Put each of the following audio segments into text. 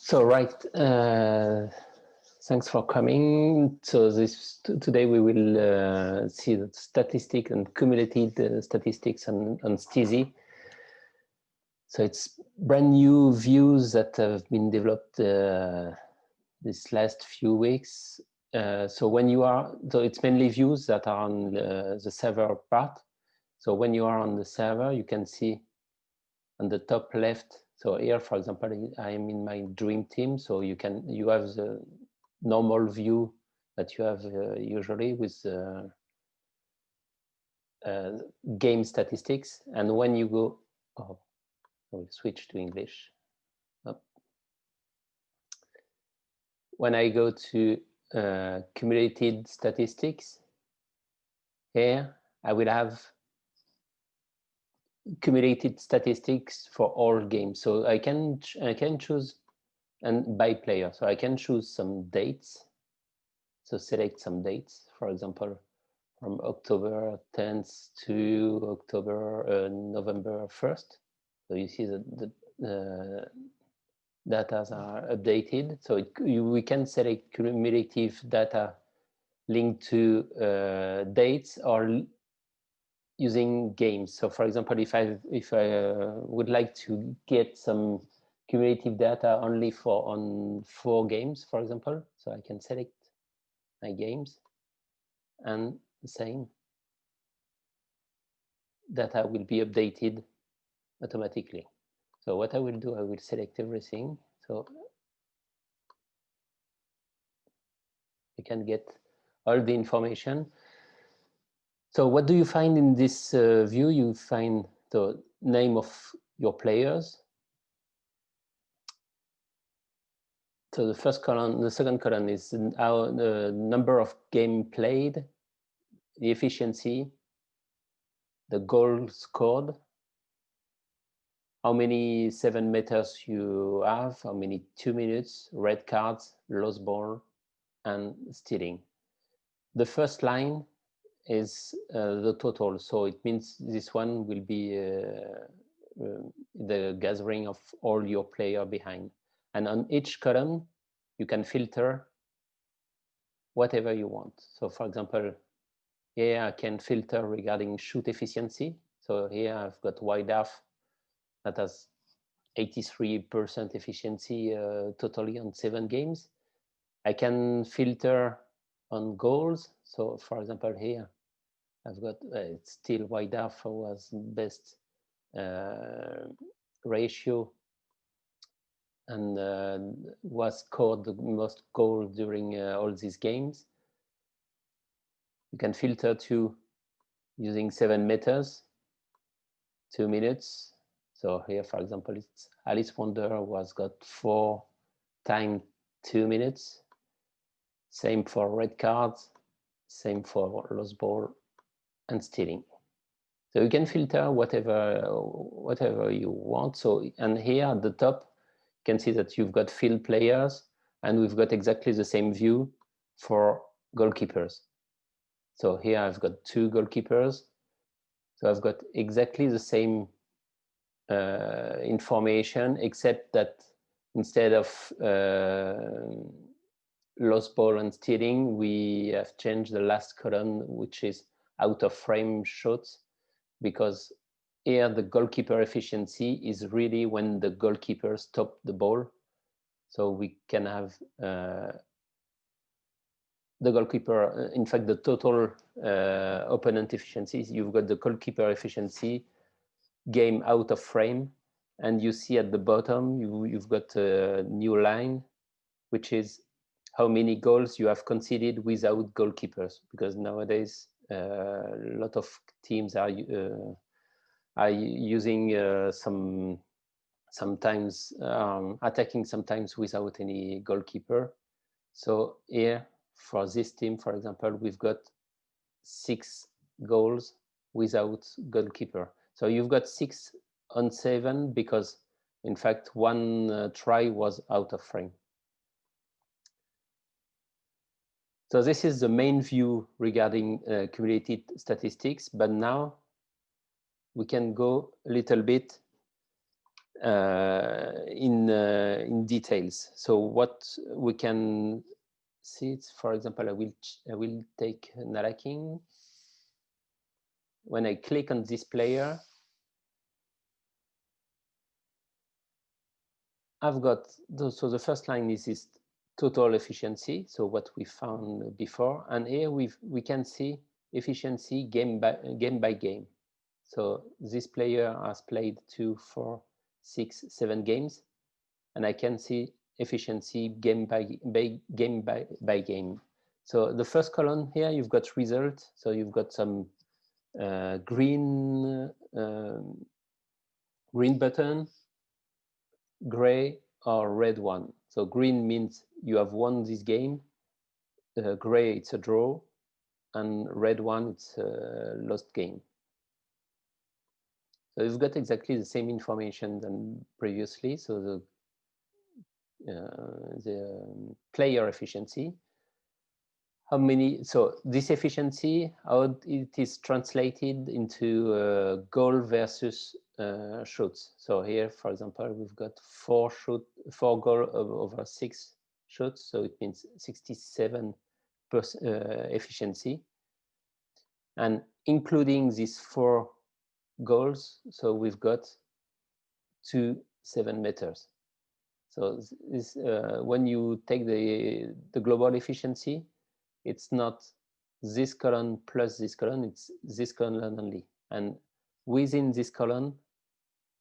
So right, thanks for coming. So today we will see the statistics and cumulative statistics on Steazzi. So it's brand new views that have been developed this last few weeks. So it's mainly views that are on the server part. So when you are on the server, you can see on the top left. So here, for example, I am in my dream team. So you have the normal view that you have usually with game statistics. And when you go, I will switch to English. When I go to cumulative statistics, here I will have cumulative statistics for all games. So I can choose and by player. So I can choose some dates. So select some dates, for example, from October 10th to November 1st. So you see that the data are updated. So we can select cumulative data linked to dates or using games. So for example, if I would like to get some cumulative data only on 4 games, for example, so I can select my games and the same data will be updated automatically. So what I will do, I will select everything. So you can get all the information. So what do you find in this view? You find the name of your players. So the first column, the second column is the number of game played, the efficiency, the goal scored, how many 7 meters you have, how many 2 minutes, red cards, lost ball, and stealing. The first line is the total. So it means this one will be the gathering of all your player behind. And on each column, you can filter whatever you want. So for example, here I can filter regarding shoot efficiency. So here I've got wide half that has 83% efficiency totally on 7 games. I can filter on goals. So for example, here I've got it's still wide half was best ratio and was scored the most goals during all these games. You can filter to using 7 meters, 2 minutes. So here, for example, it's Alice Wonder was got 4 times 2 minutes. Same for red cards, same for lost ball and stealing. So you can filter whatever you want. So, and here at the top, you can see that you've got field players, and we've got exactly the same view for goalkeepers. So here I've got 2 goalkeepers. So I've got exactly the same information, except that instead of lost ball and stealing, we have changed the last column, which is out of frame shots, because here the goalkeeper efficiency is really when the goalkeeper stopped the ball. So we can have the goalkeeper, in fact, the total opponent efficiencies. You've got the goalkeeper efficiency, game out of frame, and you see at the bottom, you've got a new line, which is how many goals you have conceded without goalkeepers, because nowadays a lot of teams are using sometimes attacking sometimes without any goalkeeper. So here for this team, for example, we've got 6 goals without goalkeeper. So you've got 6 on 7 because in fact one try was out of frame. So this is the main view regarding cumulative statistics, but now we can go a little bit in details. So what we can see, it's, for example, I will take Nala King. When I click on this player, I've got so the first line is this total efficiency, so what we found before, and here we can see efficiency game by game. So this player has played 2, 4, 6, 7 games, and I can see efficiency game by game. So the first column here, you've got result. So you've got some green button, gray or red one. So green means you have won this game, gray it's a draw, and red one it's a lost game. So you've got exactly the same information than previously. So the player efficiency, how many, so this efficiency, how it is translated into goal versus shoots. So here, for example, we've got 4 goal over 6 shoots, so it means 67% efficiency. And including these 4 goals, so we've got 2 7-meters. So this, when you take the global efficiency, it's not this column plus this column, it's this column only. And within this column,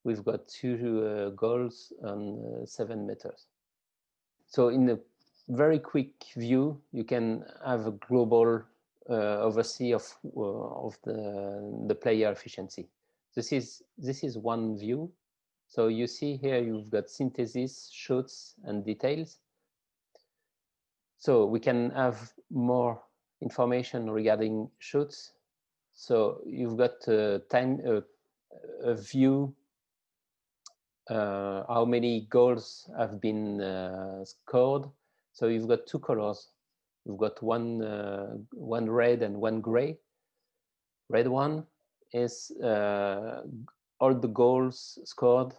we've got 2 goals on 7 meters. So in a very quick view, you can have a global oversee of the player efficiency. This is one view. So you see here, you've got synthesis, shoots, and details. So we can have more information regarding shoots. So you've got a view, how many goals have been scored. So you've got 2 colors. You've got one red and one gray. Red one is all the goals scored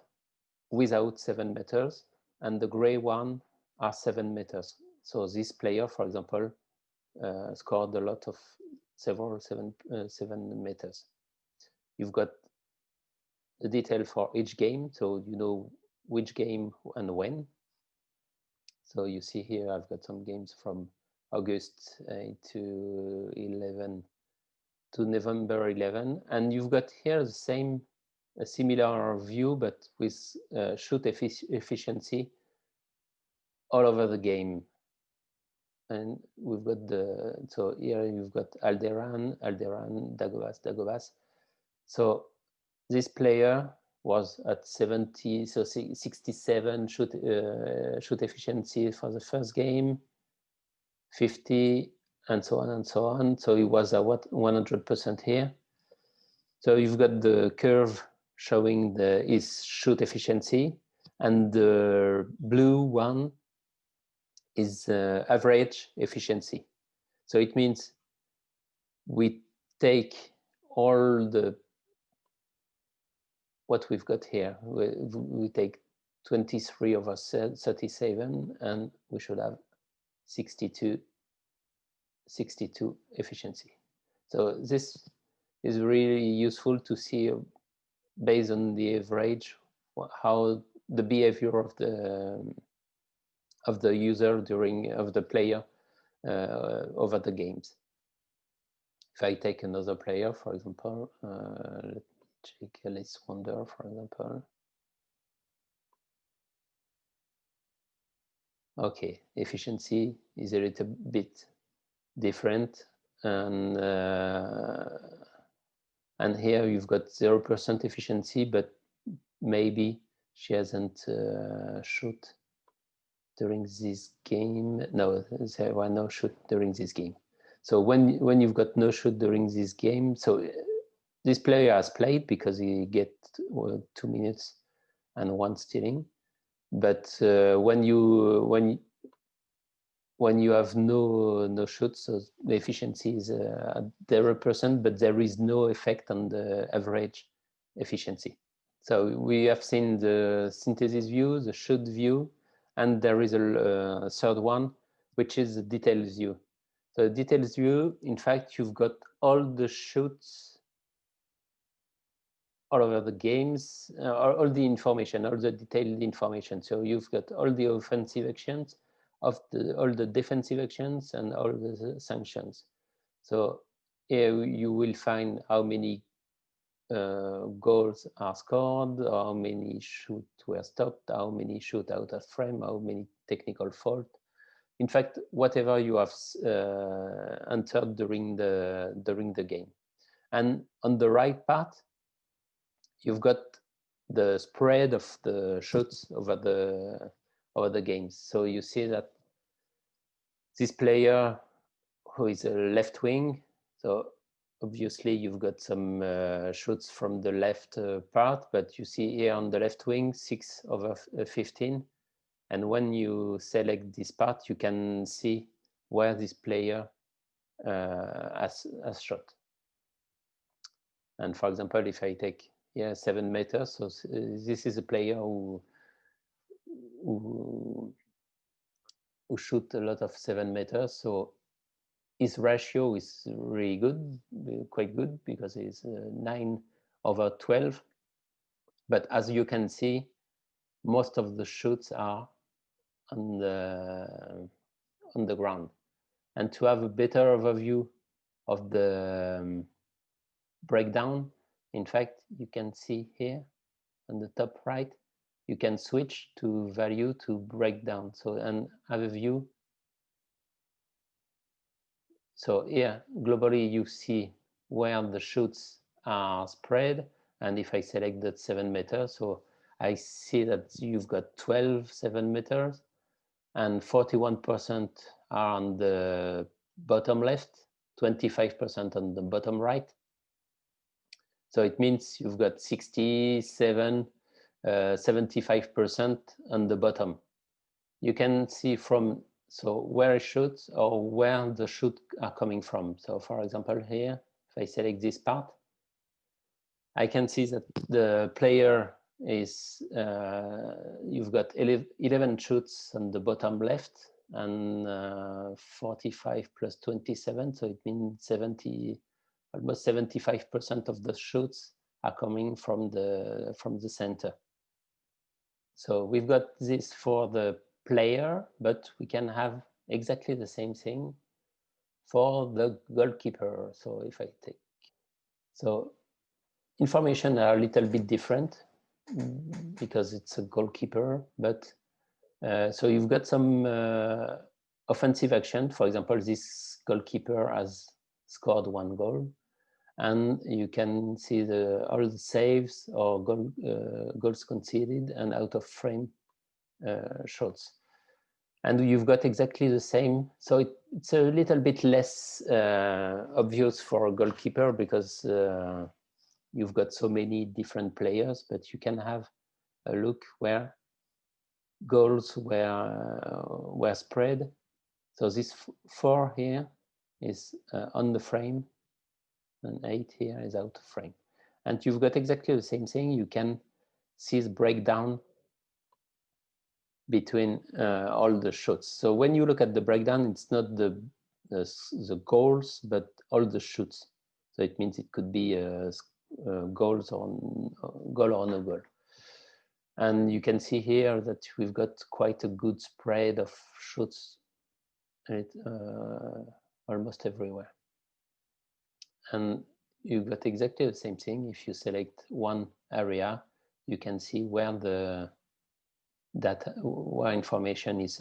without 7 meters, and the gray one are 7 meters. So this player, for example, scored a lot of several 7 meters. You've got the detail for each game, so you know which game and when. So you see here, I've got some games from August to 11 to November 11, and you've got here the same, a similar view, but with shoot efficiency all over the game. And we've got so here you've got Alderan, Dagobas. So this player was at 70, so 67 shoot efficiency for the first game, 50, and so on and so on. So he was at 100% here. So you've got the curve showing his shoot efficiency, and the blue one is average efficiency. So it means we take all what we've got here. We take 23 over 37, and we should have 62 efficiency. So this is really useful to see, based on the average, how the behavior of the user of the player over the games. If I take another player, for example, let's check Alice Wonder, for example. Okay, efficiency is a little bit different, and here you've got 0% efficiency, but maybe she hasn't shoot during this game. No, there were no shoot during this game. So when you've got no shoot during this game, so this player has played because he get 2 minutes and 1 stealing. But when you have no shoot, so the efficiency is at 0%, but there is no effect on the average efficiency. So we have seen the synthesis view, the shoot view, and there is a third one, which is the details view. So the details view, in fact, you've got all the shoots all over the games, all the information, all the detailed information. So you've got all the offensive actions, all the defensive actions, and all the sanctions. So here you will find how many goals are scored, how many shoots were stopped, how many shoot out of frame, how many technical fault. In fact, whatever you have entered during the game. And on the right part, you've got the spread of the shots over the games. So you see that this player who is a left wing, so obviously you've got some shoots from the left part, but you see here on the left wing 6/15, and when you select this part, you can see where this player has shot. And for example, if I take here 7 meters, so this is a player who shoot a lot of 7 meters. So his ratio is really good, quite good, because it's 9/12. But as you can see, most of the shoots are on the ground. And to have a better overview of the breakdown, in fact, you can see here on the top right, you can switch to value to breakdown. So, and have a view. So here, globally, you see where the shoots are spread. And if I select that 7 meters, so I see that you've got 12 7 meters, and 41% are on the bottom left, 25% on the bottom right. So it means you've got 67, 75% on the bottom. You can see from where it shoots or where the shoot are coming from. So for example, here, if I select this part, I can see that the player is, you've got 11 shoots on the bottom left, and 45 plus 27, so it means 70, almost 75% of the shoots are coming from the center. So we've got this for the player, but we can have exactly the same thing for the goalkeeper. So if I take, so information are a little bit different because it's a goalkeeper, but so you've got some offensive action. For example, this goalkeeper has scored 1 goal, and you can see all the saves or goals conceded and out of frame shots. And you've got exactly the same. So it's a little bit less obvious for a goalkeeper because you've got so many different players, but you can have a look where goals were spread. So this 4 here is on the frame, and 8 here is out of frame. And you've got exactly the same thing. You can see the breakdown between all the shots. So when you look at the breakdown, it's not the goals, but all the shoots. So it means it could be goals on goal or no goal. And you can see here that we've got quite a good spread of shoots almost everywhere. And you've got exactly the same thing. If you select one area, you can see where where information is,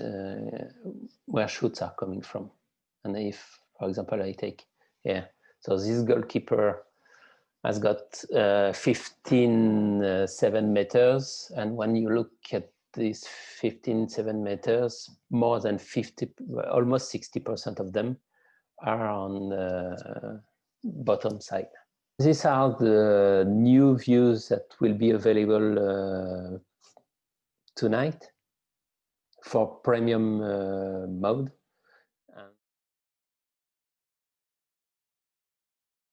where shoots are coming from. And if, for example, I take here, so this goalkeeper has got 15 7 meters, and when you look at these 15 7 meters, more than 50, almost 60% of them are on the bottom side. These are the new views that will be available tonight for premium mode.